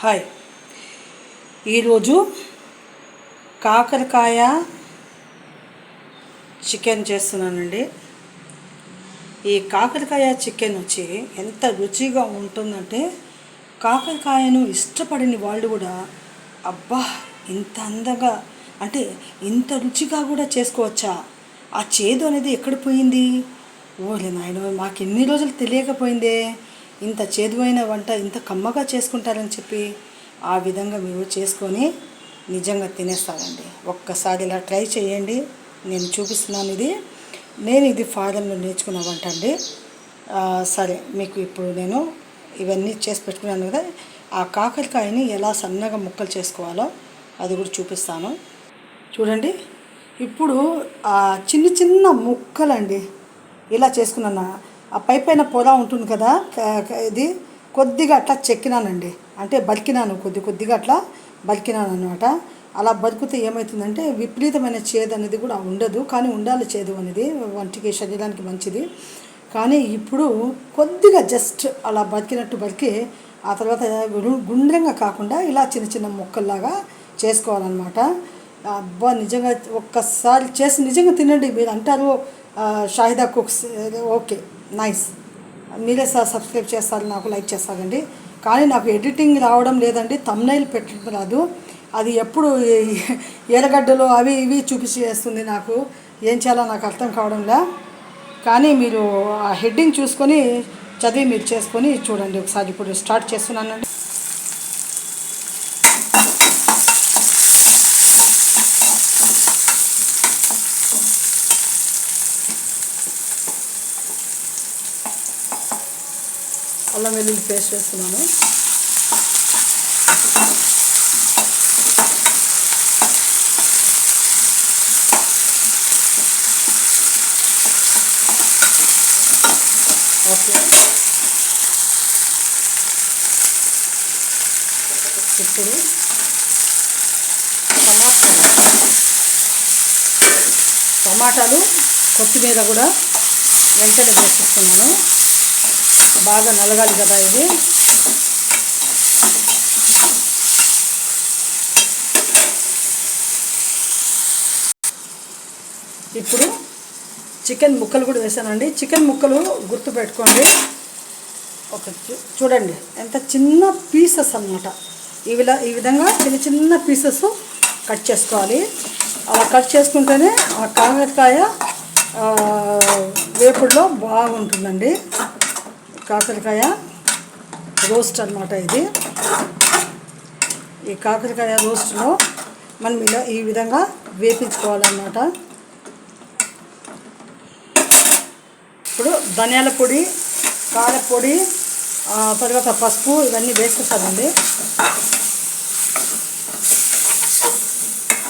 Hi, ఈరోజు కాకరకాయ chicken చేస్తున్నానండి. ఈ కాకరకాయ చికెన్ వచ్చి ఎంత రుచిగా ఉంటుందంటే కాకరకాయను ఇష్టపడని వాళ్ళు కూడా అబ్బా ఇంత అందంగా అంటే ఇంత రుచిగా కూడా చేసుకోవచ్చా, ఆ చేదు అనేది ఎక్కడ పోయింది, ఓలే నాయనో మాకు ఎన్ని రోజులు తెలియకపోయిందే, ఇంత చేదువైన వంట ఇంత కమ్మగా చేసుకుంటారని చెప్పి ఆ విధంగా మీరు చేసుకొని నిజంగా తినేస్తారండి. ఒక్కసారి ఇలా ట్రై చేయండి. నేను చూపిస్తున్నాను. నేను ఇది ఫారెన్లో నేర్చుకున్న వంట అండి. సరే, మీకు ఇప్పుడు నేను ఇవన్నీ చేసి పెట్టుకున్నాను కదా, ఆ కాకరకాయని ఎలా సన్నగా ముక్కలు చేసుకోవాలో అది కూడా చూపిస్తాను. చూడండి, ఇప్పుడు ఆ చిన్న చిన్న ముక్కలండి ఇలా చేసుకున్నాను. ఆ పైన పొర ఉంటుంది కదా, ఇది కొద్దిగా అట్లా చెక్కినానండి, అంటే బలికినాను, కొద్దిగా అట్లా బలికినాను అనమాట. అలా బతుకుతే ఏమవుతుందంటే విపరీతమైన చేదు అనేది కూడా ఉండదు, కానీ ఉండాలి చేదు అనేది వంటికి శరీరానికి మంచిది. కానీ ఇప్పుడు కొద్దిగా జస్ట్ అలా బతికి ఆ తర్వాత గుండ్రంగా కాకుండా ఇలా చిన్న చిన్న ముక్కల్లాగా చేసుకోవాలన్నమాట. అబ్బా నిజంగా ఒక్కసారి చేసి నిజంగా తినండి. మీరు అంటారు షాహిదా కుక్స్, ఓకే నైస్, మీరే సబ్స్క్రైబ్ చేస్తారు, నాకు లైక్ చేస్తారండి. కానీ నాకు ఎడిటింగ్ రావడం లేదండి, థంబ్నెయిల్ పెట్టడం రాదు. అది ఎప్పుడు ఎర్రగడ్డలు అవి ఇవి చూపించేస్తుంది. నాకు ఏం చేయాలో నాకు అర్థం కావడంలా. కానీ మీరు ఆ హెడ్డింగ్ చూసుకొని చదివి మీరు చేసుకొని చూడండి ఒకసారి. ఇప్పుడు స్టార్ట్ చేస్తున్నానండి. అల్లం వెల్లుల్లి పేస్ట్ వేస్తున్నాను. ఓకే, ఇప్పుడు టమాటాలు కొత్తిమీర కూడా వెంటనే వేసేస్తున్నాను. బాగా నలగాలి కదా ఇది. ఇప్పుడు చికెన్ ముక్కలు కూడా వేసానండి. చికెన్ ముక్కలు గుర్తుపెట్టుకోండి, ఒక చూడండి ఎంత చిన్న పీసెస్ అన్నమాట. ఈ విధంగా చిన్న చిన్న పీసెస్ కట్ చేసుకోవాలి. అలా కట్ చేసుకుంటేనే ఆ కాకరకాయ వేపుడులో బాగుంటుందండి. కాకరకాయ రోస్ట్ అన్నమాట ఇది. ఈ కాకరకాయ రోస్ట్లో మనం ఇలా ఈ విధంగా వేపించుకోవాలన్నమాట. ఇప్పుడు ధనియాల పొడి, కారపొడి, తర్వాత పసుపు ఇవన్నీ వేసేసానండి.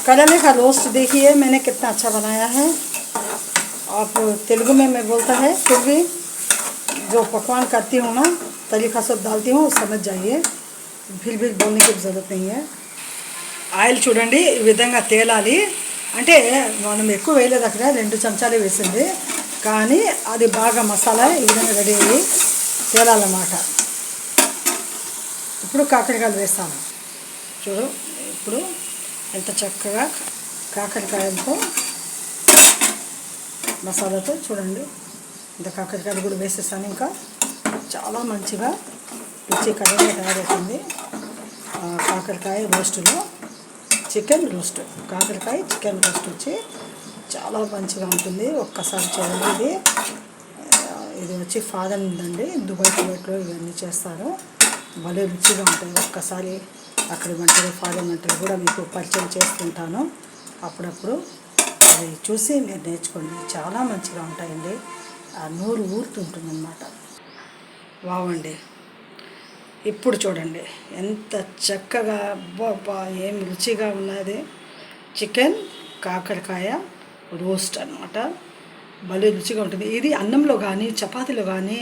करेले का रोस्ट देखिए मैंने कितना अच्छा बनाया है. आप तेलुगु में मैं बोलता है, फिर भी जो पकवान करती हूँ ना तरीक़ा सब डालती हूँ, समझ जाइए, फिर भी बोलने की ज़रूरत नहीं है. ఆయిల్ చూడండి ఈ విధంగా తేలాలి. అంటే మనం ఎక్కువ వేయలేదు, అక్కడ 2 చెంచాలు వేసింది, కానీ అది బాగా మసాలా ఈ విధంగా రెడీ అయ్యి తేలాలన్నమాట. ఇప్పుడు కాకరకాయలు వేస్తాను. చూడు ఇప్పుడు ఎంత చక్కగా కాకరకాయలతో మసాలాతో చూడండి, ఇంత కాకరకాయలు కూడా వేసేసాను. ఇంకా చాలా మంచిగా రుచికరంగా తయారవుతుంది కాకరకాయ రోస్టులో. చికెన్ రోస్ట్, కాకరకాయ చికెన్ రోస్ట్ వచ్చి చాలా మంచిగా ఉంటుంది. ఒక్కసారి చేయండి. ఇది వచ్చి ఫారెన్ ఉందండి, దుబాయ్లో ఇవన్నీ చేస్తారు, భలే రుచిగా ఉంటాయి. ఒక్కసారి అక్కడి వంటలు ఫారెన్ వంటలు కూడా మీకు పరిచయం చేస్తుంటాను అప్పుడప్పుడు. అది చూసి మీరు నేర్చుకోండి, చాలా మంచిగా ఉంటాయండి. ఆ నోరు ఊరుతుంటుందన్నమాట. బాగుండి. ఇప్పుడు చూడండి ఎంత చక్కగా అబ్బా ఏం రుచిగా ఉన్నది. చికెన్ కాకరకాయ రోస్ట్ అన్నమాట, భలే రుచిగా ఉంటుంది. ఇది అన్నంలో కానీ చపాతీలో కానీ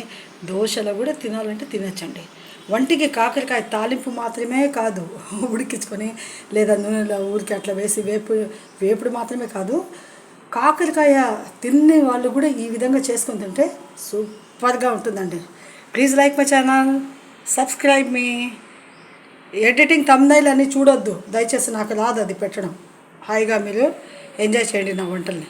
దోశలో కూడా తినాలంటే తినచ్చండి. వంటికి కాకరకాయ తాలింపు మాత్రమే కాదు, ఉడికించుకొని లేదా నూనెలో ఊరికి అట్లా వేసి వేపుడు మాత్రమే కాదు, కాకరకాయ తినే వాళ్ళు కూడా ఈ విధంగా చేసుకొని తింటే సూపర్గా ఉంటుందండి. Please like my channel, subscribe me. Editing thumbnail అని చూడొద్దు దయచేసి, నాకు రాదు అది పెట్టడం. హాయిగా మీరు ఎంజాయ్ చేయండి నా వంటల్ని.